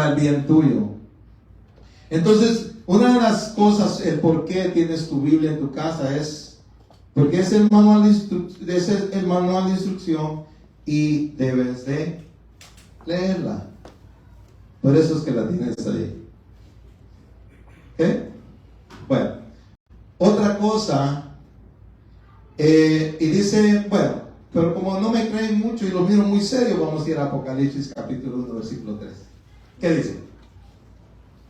el bien tuyo. Entonces, una de las cosas, el por qué tienes tu Biblia en tu casa es porque es el manual de instrucción y debes de leerla. Por eso es que la tienes ahí. ¿Ok? Bueno, otra cosa, y dice, bueno, pero como no me creen mucho y lo miro muy serio, vamos a ir a Apocalipsis capítulo 1, versículo 3. ¿Qué dice?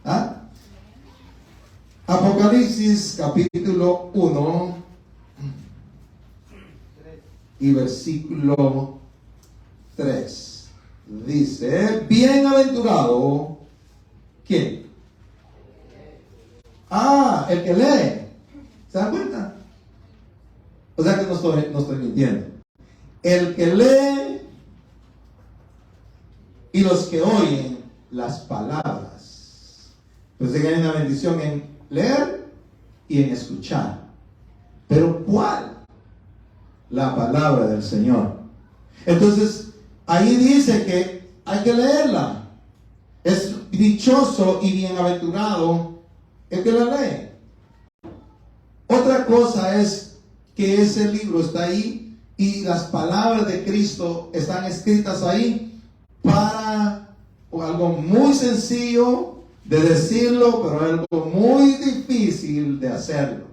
¿Ah? Apocalipsis capítulo 1 y versículo 3. Dice, bienaventurado, ¿quién? El que lee. ¿Se dan cuenta? O sea que no estoy mintiendo. El que lee y los que oyen las palabras. Pues hay una bendición en leer y en escuchar. ¿Pero cuál? La palabra del Señor. Entonces, ahí dice que hay que leerla. Es dichoso y bienaventurado el que la lee. Otra cosa es que ese libro está ahí y las palabras de Cristo están escritas ahí para algo muy sencillo de decirlo, pero algo muy difícil de hacerlo.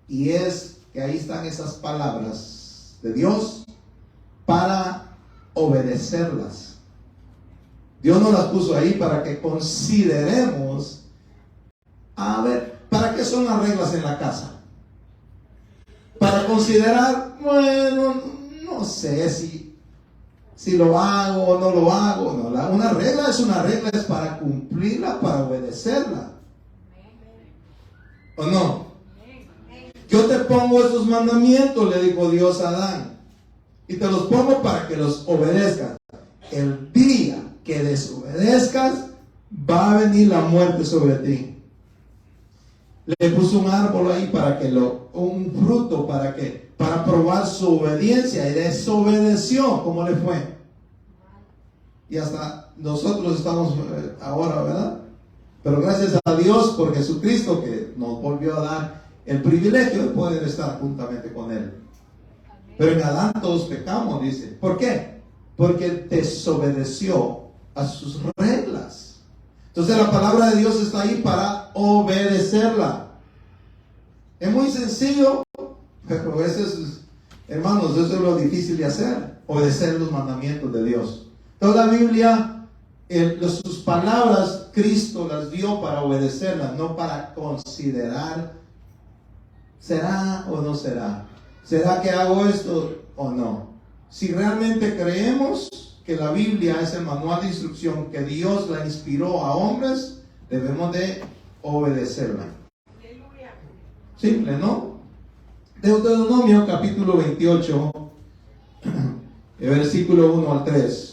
Y es que ahí están esas palabras de Dios para obedecerlas. Dios nos las puso ahí para que consideremos, a ver, ¿para qué son las reglas en la casa? Para considerar, bueno, no sé si lo hago o no lo hago. No, una regla es para cumplirla, para obedecerla. ¿O no? Yo te pongo esos mandamientos, le dijo Dios a Adán, y te los pongo para que los obedezcas. El día que desobedezcas, va a venir la muerte sobre ti. Le puso un árbol ahí un fruto para probar su obediencia, y desobedeció. ¿Cómo le fue? Y hasta nosotros estamos ahora, ¿verdad? Pero gracias a Dios por Jesucristo, que nos volvió a dar el privilegio de poder estar juntamente con Él. Pero en Adán todos pecamos, dice. ¿Por qué? Porque Él desobedeció a sus reglas. Entonces la palabra de Dios está ahí para obedecerla. Es muy sencillo, pero a veces, hermanos, eso es lo difícil de hacer, obedecer los mandamientos de Dios. Toda la Biblia, sus palabras, Cristo las dio para obedecerlas, no para considerar, ¿será o no será? ¿Será que hago esto o no? Si realmente creemos que la Biblia es el manual de instrucción que Dios la inspiró a hombres, debemos de obedecerla. Simple, ¿no? Deuteronomio capítulo 28, versículo 1 al 3.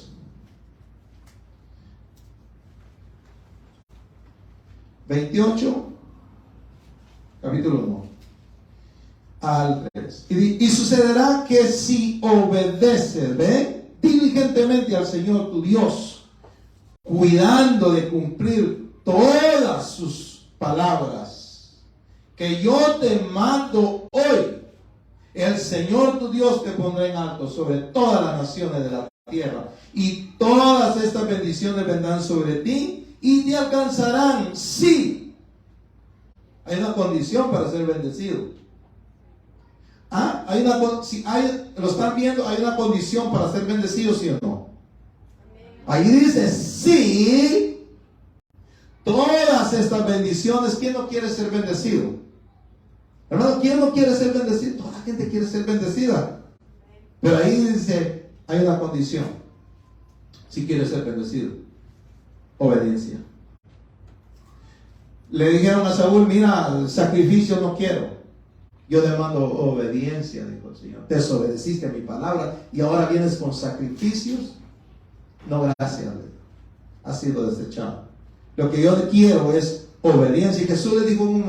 28, capítulo 1 al 3. Y sucederá que si obedeces, diligentemente al Señor tu Dios, cuidando de cumplir todas sus palabras que yo te mando hoy, el Señor tu Dios te pondrá en alto sobre todas las naciones de la tierra, y todas estas bendiciones vendrán sobre ti y te alcanzarán. Sí, hay una condición para ser bendecido. ¿Lo están viendo? Hay una condición para ser bendecido, ¿sí o no? Ahí dice, sí, todas estas bendiciones. ¿Quién no quiere ser bendecido? Hermano, ¿quién no quiere ser bendecido? Toda la gente quiere ser bendecida. Pero ahí dice, hay una condición. Si quiere ser bendecido, obediencia. Le dijeron a Saúl, mira, sacrificio no quiero, yo demando obediencia, dijo el Señor. Desobedeciste a mi palabra y ahora vienes con sacrificios. No, gracias, ha sido desechado. Lo que yo quiero es obediencia. Y Jesús le dijo un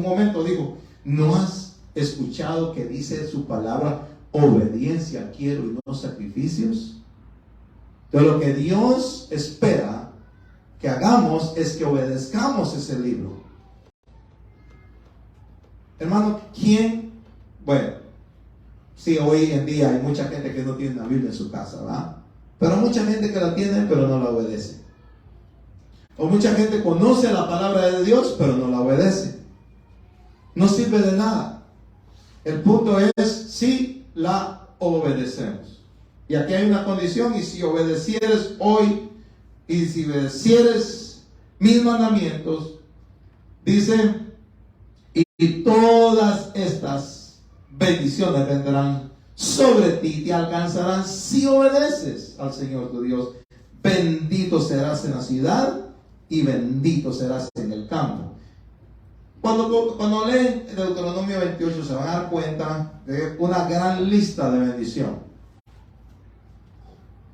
momento, dijo, ¿no has escuchado que dice su palabra, obediencia quiero y no sacrificios? Entonces lo que Dios espera que hagamos es que obedezcamos ese libro. Hermano, ¿quién? Bueno, sí, hoy en día hay mucha gente que no tiene una Biblia en su casa, ¿verdad? Pero mucha gente que la tiene, pero no la obedece. O mucha gente conoce la palabra de Dios, pero no la obedece. No sirve de nada. El punto es si la obedecemos. Y aquí hay una condición: y si obedecieres hoy, y si obedecieres mis mandamientos, dice, y todas estas bendiciones vendrán sobre ti y te alcanzarán si obedeces al Señor tu Dios. Bendito serás en la ciudad y bendito serás en el campo. Cuando leen Deuteronomio 28 se van a dar cuenta de una gran lista de bendición.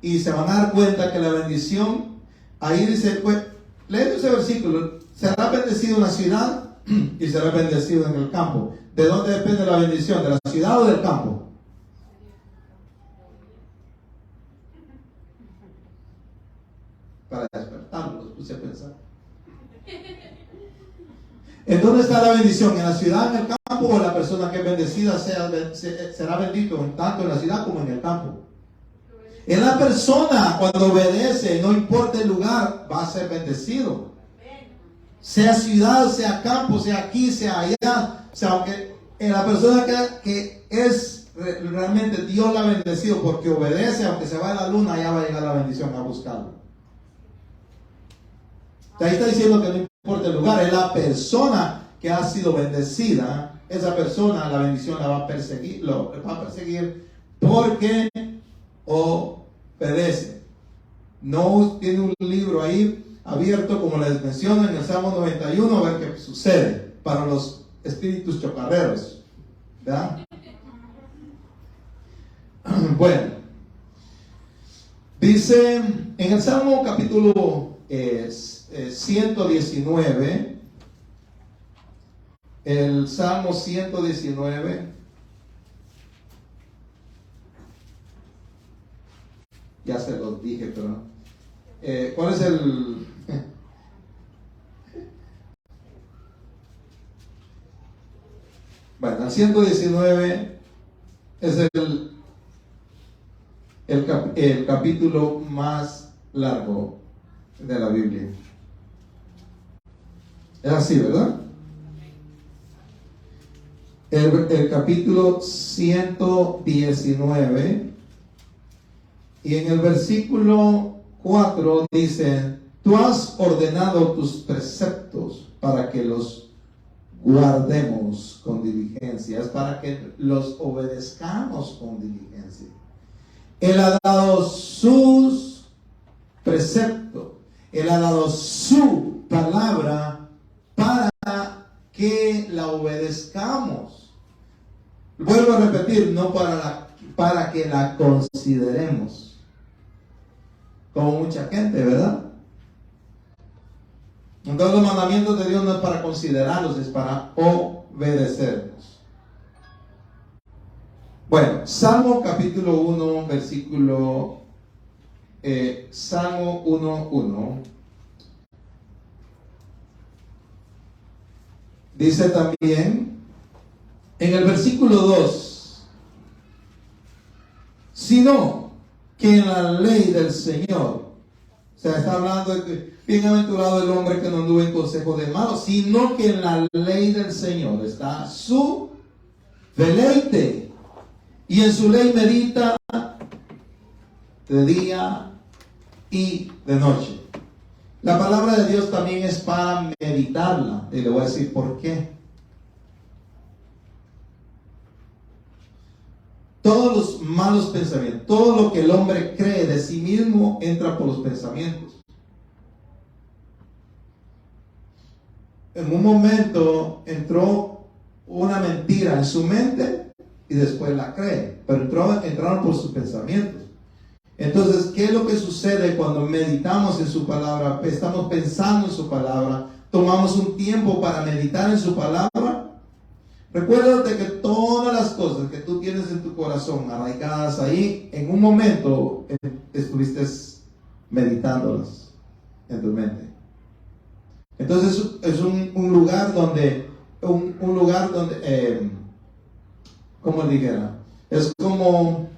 Y se van a dar cuenta que la bendición, ahí dice, pues, leen ese versículo: será bendecido en la ciudad y será bendecido en el campo. ¿De dónde depende la bendición? ¿De la ciudad o del campo? Para despertarlos, los puse a pensar. ¿En dónde está la bendición? ¿En la ciudad, en el campo? ¿O la persona que es bendecida será bendito tanto en la ciudad como en el campo? En la persona, cuando obedece, no importa el lugar, va a ser bendecido. Sea ciudad, sea campo, sea aquí, sea allá. O sea, aunque en la persona que es realmente Dios la ha bendecido porque obedece, aunque se vaya la luna, allá va a llegar la bendición a buscarlo. Ahí está diciendo que no importa el lugar, es la persona que ha sido bendecida. Esa persona, la bendición la va a perseguir, porque obedece. No tiene un libro ahí abierto, como les menciono en el Salmo 91, a ver qué sucede para los espíritus chocarreros, ¿verdad? Bueno, dice en el Salmo capítulo 119, el Salmo 119, ya se los dije, pero ¿cuál es el? Bueno, el 119 es el capítulo más largo de la Biblia. Es así, ¿verdad? El capítulo 119, y en el versículo 4 dice: tú has ordenado tus preceptos para que los guardemos con diligencia. Es para que los obedezcamos con diligencia. Él ha dado sus preceptos, Él ha dado su palabra para que la obedezcamos. Vuelvo a repetir, no para que la consideremos, como mucha gente, ¿verdad? Entonces los mandamientos de Dios no es para considerarlos, es para obedecerlos. Bueno, Salmo capítulo 1, versículo Salmo 1:1 dice también en el versículo 2: sino que en la ley del Señor, o sea, está hablando de que bienaventurado el hombre que no anduvo en consejo de malos, sino que en la ley del Señor está su deleite, y en su ley medita de día y de noche. La palabra de Dios también es para meditarla, y le voy a decir por qué. Todos los malos pensamientos, todo lo que el hombre cree de sí mismo entra por los pensamientos. En un momento entró una mentira en su mente y después la cree, pero entraron por sus pensamientos. Entonces, ¿qué es lo que sucede cuando meditamos en su palabra? Estamos pensando en su palabra, tomamos un tiempo para meditar en su palabra. Recuérdate que todas las cosas que tú tienes en tu corazón arraigadas ahí, en un momento estuviste meditándolas en tu mente. Entonces es un lugar donde, ¿cómo dijera? Es como,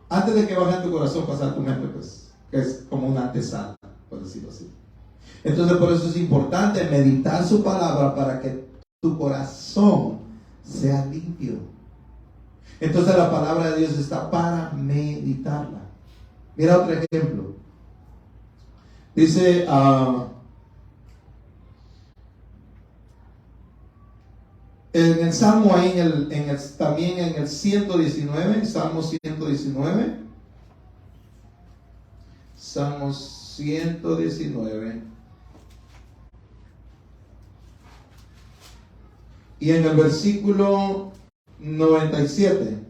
antes de que baje en tu corazón, pasar tu mente, pues, que es como una antesala, por decirlo así. Entonces por eso es importante meditar su palabra para que tu corazón sea limpio. Entonces la palabra de Dios está para meditarla. Mira otro ejemplo. Dice, en el Salmo, ahí también en el 119, Salmo 119, Salmo 119, y en el versículo 97,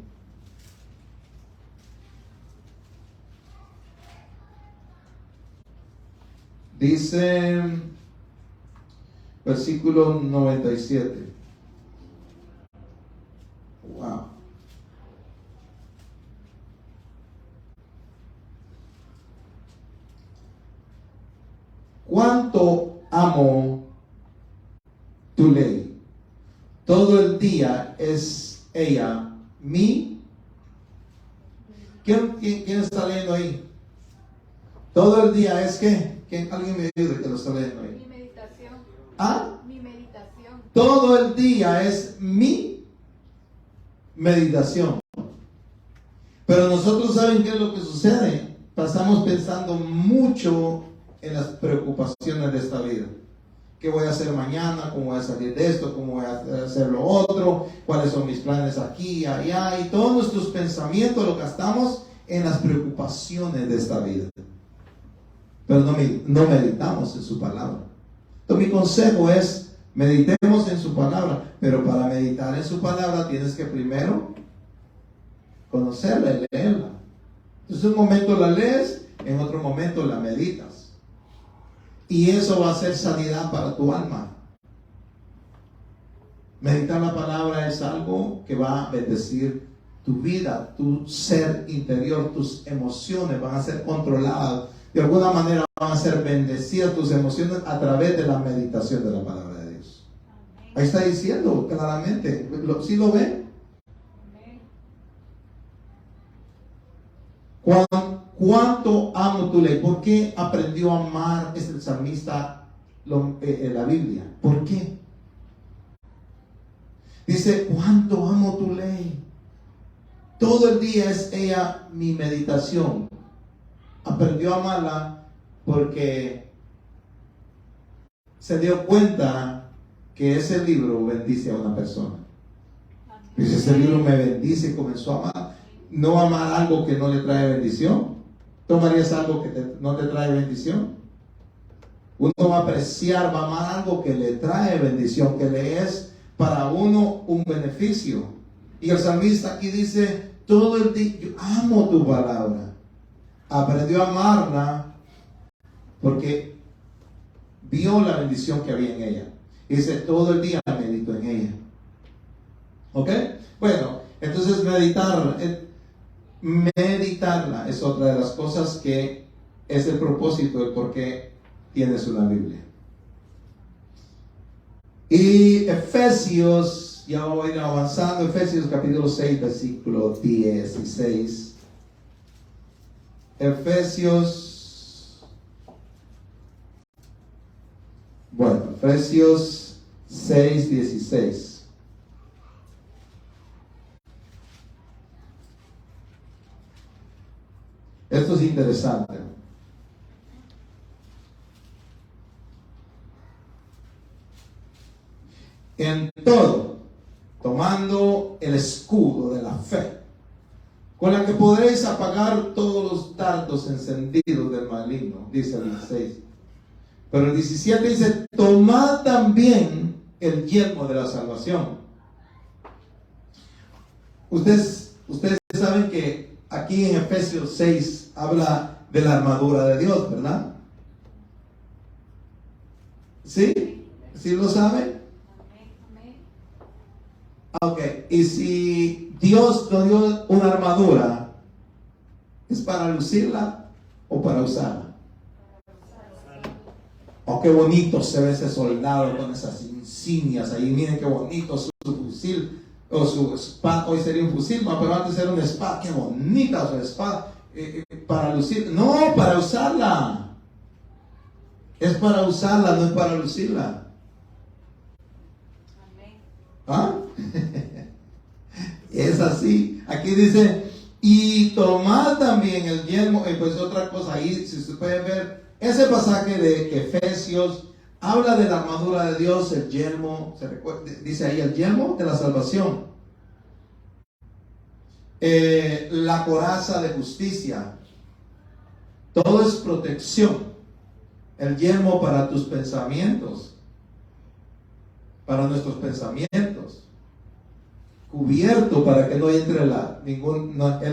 dice, versículo 97. Wow. Cuánto amo tu ley. Todo el día es ella mi. ¿Quién está leyendo ahí? Todo el día es que. ¿Alguien me ayude que lo está leyendo ahí? Mi meditación. ¿Ah? Mi meditación. Todo el día es mi meditación. Pero nosotros, ¿saben qué es lo que sucede? Pasamos pensando mucho en las preocupaciones de esta vida. ¿Qué voy a hacer mañana? ¿Cómo voy a salir de esto? ¿Cómo voy a hacer lo otro? ¿Cuáles son mis planes aquí, allá? Y todos nuestros pensamientos los gastamos en las preocupaciones de esta vida. Pero no meditamos en su palabra. Entonces mi consejo es, meditemos en su palabra. Pero para meditar en su palabra tienes que primero conocerla y leerla. Entonces un momento la lees, en otro momento la meditas. Y eso va a ser sanidad para tu alma. Meditar la palabra es algo que va a bendecir tu vida, tu ser interior, tus emociones van a ser controladas. De alguna manera van a ser bendecidas tus emociones a través de la meditación de la palabra de Dios. Ahí está diciendo claramente. ¿Sí lo ven? ¿Cuánto amo tu ley? ¿Por qué aprendió a amar el salmista en la Biblia? ¿Por qué? Dice, ¿cuánto amo tu ley? Todo el día es ella mi meditación. Aprendió a amarla porque se dio cuenta que ese libro bendice a una persona. Dice, ese libro me bendice y comenzó a amar. No amar algo que no le trae bendición. ¿Tomarías algo que no te trae bendición? Uno va a apreciar, va a amar algo que le trae bendición, que le es para uno un beneficio. Y el salmista aquí dice, todo el día, yo amo tu palabra. Aprendió a amarla porque vio la bendición que había en ella. Y dice, todo el día medito en ella. ¿Ok? Bueno, entonces meditarla es otra de las cosas que es el propósito de por qué tienes una Biblia. Y Efesios, ya voy a ir avanzando, Efesios capítulo 6, versículo 16. Efesios 6, 16. Esto es interesante. En todo, tomando el escudo de la fe, con la que podréis apagar todos los dardos encendidos del maligno, dice el 16. Pero el 17 dice, tomad también el yelmo de la salvación. Ustedes saben que aquí en Efesios 6 habla de la armadura de Dios, ¿verdad? ¿Sí? ¿Sí lo saben? Ok, y si Dios nos dio una armadura, ¿es para lucirla o para usarla? Oh, qué bonito se ve ese soldado con esas insignias ahí. Miren qué bonito su fusil o su espada. Hoy sería un fusil, pero antes era una espada. Qué bonita su espada. Para lucir. No, para usarla. Es para usarla, no es para lucirla. ¿Ah? Es así. Aquí dice, y tomad también el yelmo. Pues otra cosa ahí, si ustedes pueden ver, ese pasaje de Efesios habla de la armadura de Dios, el yelmo, dice ahí el yelmo de la salvación, la coraza de justicia, todo es protección, el yelmo para tus pensamientos, para nuestros pensamientos, cubierto para que no entre el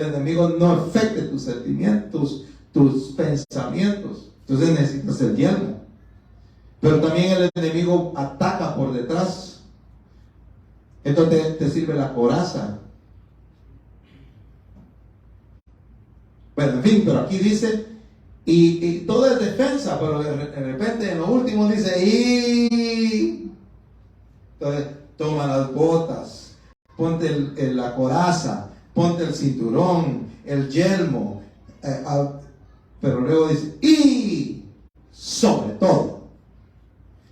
enemigo no afecte tus sentimientos, tus pensamientos. Entonces necesitas el yelmo. Pero también el enemigo ataca por detrás. Entonces te sirve la coraza. Bueno, en fin, pero aquí dice, y todo es defensa, pero de repente en lo último dice, y entonces toma las botas, ponte la coraza, ponte el cinturón, el yelmo, pero luego dice, y sobre todo.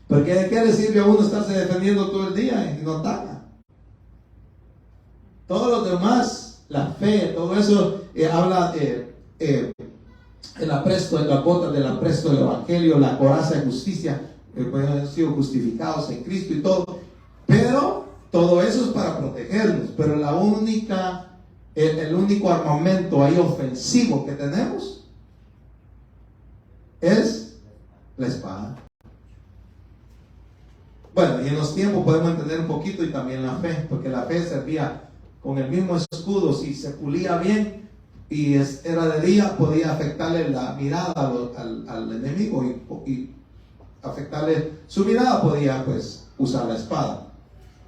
Porque ¿de qué le sirve a uno estarse defendiendo todo el día y no ataca? Todo lo demás, la fe, todo eso habla el apresto de las botas, del apresto del evangelio, la coraza de justicia, pues han sido justificados en Cristo y todo. Pero todo eso es para protegernos. Pero el único armamento ahí ofensivo que tenemos es la espada. Bueno, y en los tiempos podemos entender un poquito y también la fe, porque la fe servía con el mismo escudo. Si se pulía bien y era de día, podía afectarle la mirada al enemigo y afectarle su mirada, podía pues usar la espada.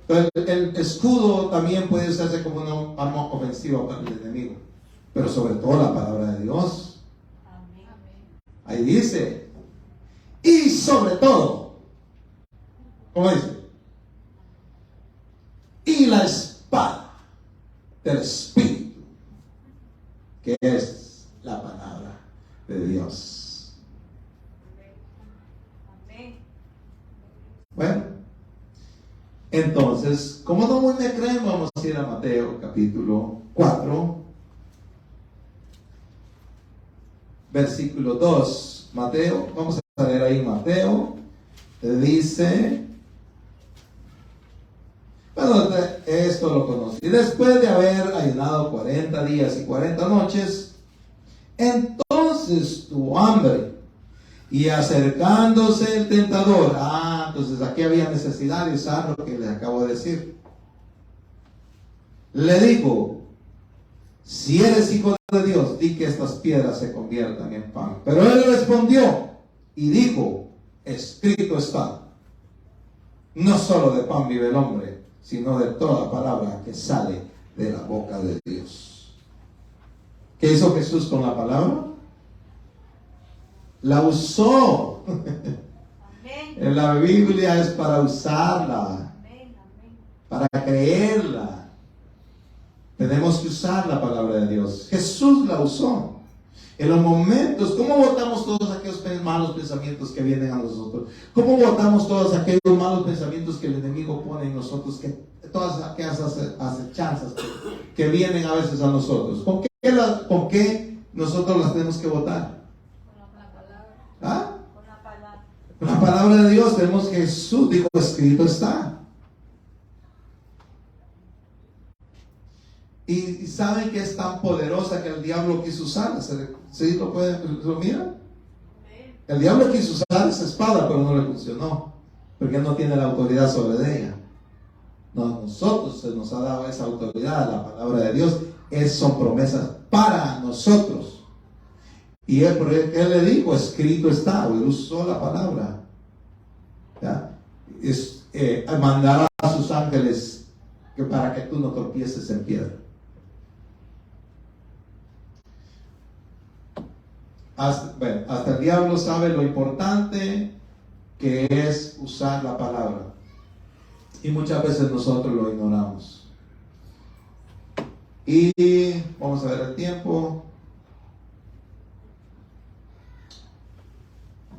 Entonces, el escudo también puede usarse como una arma ofensiva para el enemigo, pero sobre todo la palabra de Dios. Ahí dice, y sobre todo, ¿cómo dice? Y la espada del Espíritu, que es la palabra de Dios. Bueno, entonces, como no me creen, vamos a ir a Mateo capítulo 4, versículo 2. Mateo, vamos a leer ahí Mateo, dice, bueno, esto lo conocí. Después de haber ayunado 40 días y 40 noches, entonces tuvo hambre. Y acercándose el tentador, entonces aquí había necesidad de usar lo que les acabo de decir. Le dijo, si eres hijo de Dios, di que estas piedras se conviertan en pan. Pero él respondió y dijo, escrito está, no solo de pan vive el hombre, sino de toda palabra que sale de la boca de Dios. ¿Qué hizo Jesús con la palabra? La usó. En la Biblia es para usarla, para creerla. Tenemos que usar la palabra de Dios. Jesús la usó. En los momentos, ¿cómo votamos todos aquellos malos pensamientos que vienen a nosotros? ¿Cómo votamos todos aquellos malos pensamientos que el enemigo pone en nosotros? Todas aquellas acechanzas que vienen a veces a nosotros. ¿Con qué nosotros las tenemos que votar? ¿Ah? Con la palabra de Dios. Tenemos que Jesús dijo, escrito está. Y saben que es tan poderosa que el diablo quiso usarla. ¿Sí lo miran? El diablo quiso usar esa espada, pero no le funcionó, porque no tiene la autoridad sobre ella. No, nosotros se nos ha dado esa autoridad. La palabra de Dios son promesas para nosotros. Y él le dijo, escrito está. Él usó la palabra. Mandará a sus ángeles para que tú no tropieces en piedra. Hasta el diablo sabe lo importante que es usar la palabra. Y muchas veces nosotros lo ignoramos. Y vamos a ver el tiempo.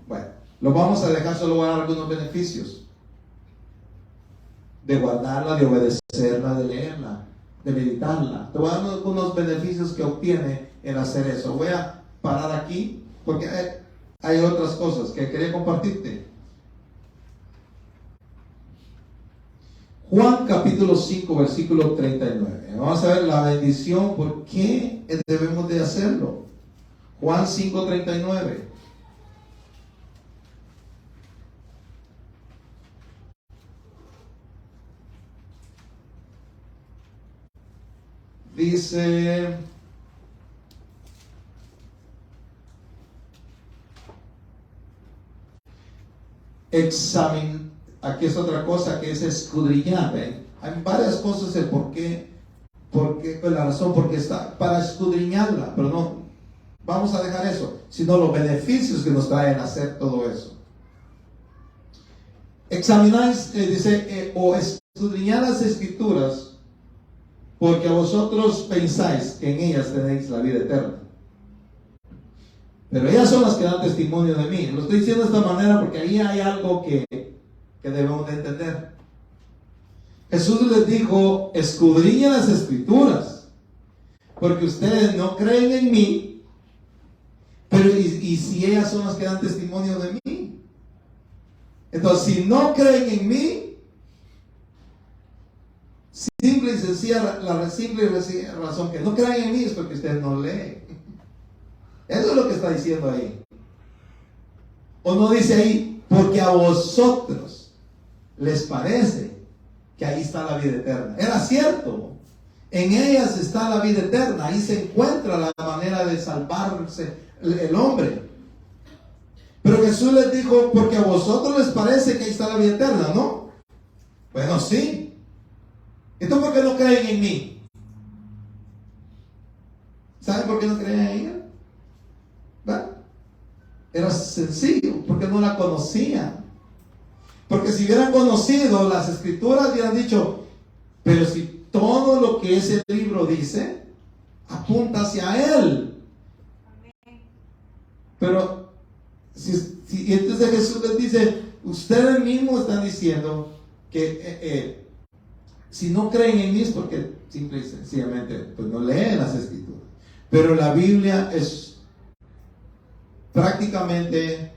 Bueno, lo vamos a dejar, solo voy a dar algunos beneficios de guardarla, de obedecerla, de leerla, de meditarla. Te voy a dar algunos beneficios que obtiene el hacer eso. Voy a parar aquí porque hay otras cosas que quería compartirte. Juan capítulo 5 versículo 39. Vamos a ver la bendición, por qué debemos de hacerlo. Juan 5:39. Dice, aquí es otra cosa que es escudriñar. Hay varias cosas el por qué, la razón porque está para escudriñarla, pero no vamos a dejar eso, sino los beneficios que nos traen hacer todo eso. Examináis, o escudriñar las escrituras, porque vosotros pensáis que en ellas tenéis la vida eterna. Pero ellas son las que dan testimonio de mí. Lo estoy diciendo de esta manera porque ahí hay algo que debemos de entender. Jesús les dijo, escudriñen las escrituras, porque ustedes no creen en mí, pero y si ellas son las que dan testimonio de mí. Entonces, si no creen en mí, simple y sencilla, la simple razón que no creen en mí es porque ustedes no leen. Eso es lo que está diciendo ahí. O no dice ahí, porque a vosotros les parece que ahí está la vida eterna. Era cierto. En ellas está la vida eterna. Ahí se encuentra la manera de salvarse el hombre. Pero Jesús les dijo, porque a vosotros les parece que ahí está la vida eterna, ¿no? Bueno, sí. Entonces, ¿por qué no creen en mí? ¿Saben por qué no creen en ella? ¿Va? Era sencillo, porque no la conocían. Porque si hubieran conocido las escrituras, hubieran dicho, pero si todo lo que ese libro dice apunta hacia él. Pero si entonces Jesús les dice, ustedes mismos están diciendo que si no creen en mí es porque simple y sencillamente pues no leen las escrituras. Pero la Biblia es prácticamente,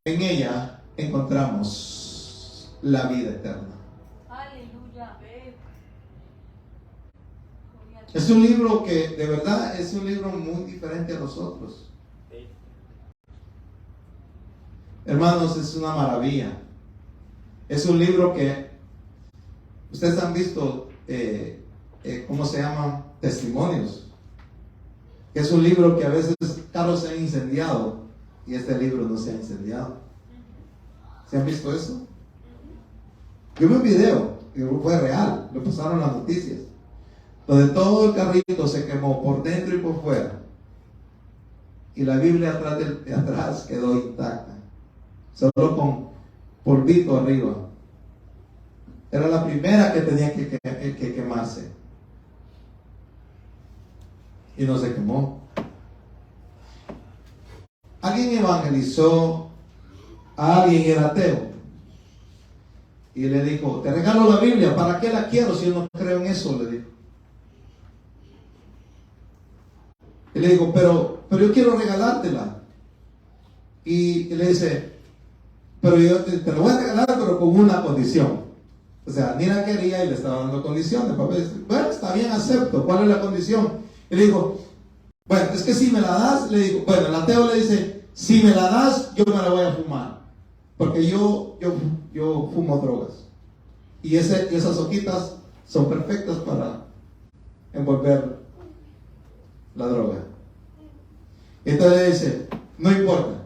en ella encontramos la vida eterna. Aleluya. Es un libro que de verdad es un libro muy diferente a los otros. Hermanos, es una maravilla. Es un libro que ustedes han visto, ¿cómo se llama? Testimonios. Es un libro que a veces carros se han incendiado y este libro no se ha incendiado. ¿Se han visto eso? Yo vi un video, que fue real, lo pasaron en las noticias, donde todo el carrito se quemó por dentro y por fuera. Y la Biblia de atrás quedó intacta. Solo con polvito arriba. Era la primera que tenía que quemarse. Y no se quemó. Alguien evangelizó a alguien que era ateo. Y le dijo, te regalo la Biblia, ¿para qué la quiero si yo no creo en eso? Le dijo. Y le dijo, pero yo quiero regalártela. Y le dice, pero yo te lo voy a regalar, pero con una condición. O sea, ni la quería y le estaba dando condiciones. Papá dice, bueno, está bien, acepto. ¿Cuál es la condición? Y le digo, bueno, es que si me la das, le digo, bueno, el ateo le dice, si me la das, yo me la voy a fumar. Porque yo fumo drogas. Y esas hojitas son perfectas para envolver la droga. Entonces le dice, no importa,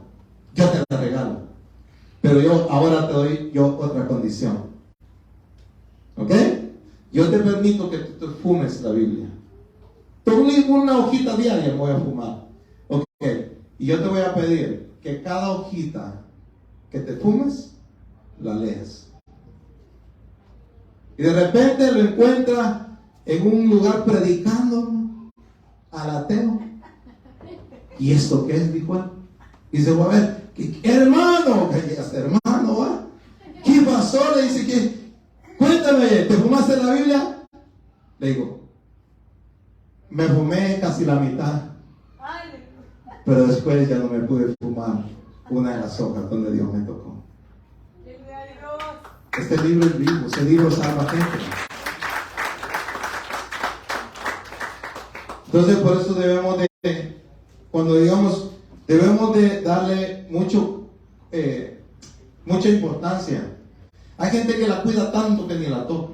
yo te la regalo. Pero yo ahora te doy otra condición. ¿Ok? Yo te permito que tú fumes la Biblia. Una hojita diaria me voy a fumar. ¿Ok? Y yo te voy a pedir que cada hojita que te fumes, la leas. Y de repente lo encuentras en un lugar predicando al ateo. ¿Y esto qué es? Dijo él. Y dice, a ver, hermano, hermano, ¿va? ¿Qué pasó? Le dice que, cuéntame, ¿te fumaste la Biblia? Le digo, me fumé casi la mitad, pero después ya no me pude fumar una de las hojas donde Dios me tocó. Este libro es vivo, ese libro salva gente. Entonces por eso debemos de, cuando digamos, debemos de darle mucha importancia. Hay gente que la cuida tanto que ni la toca.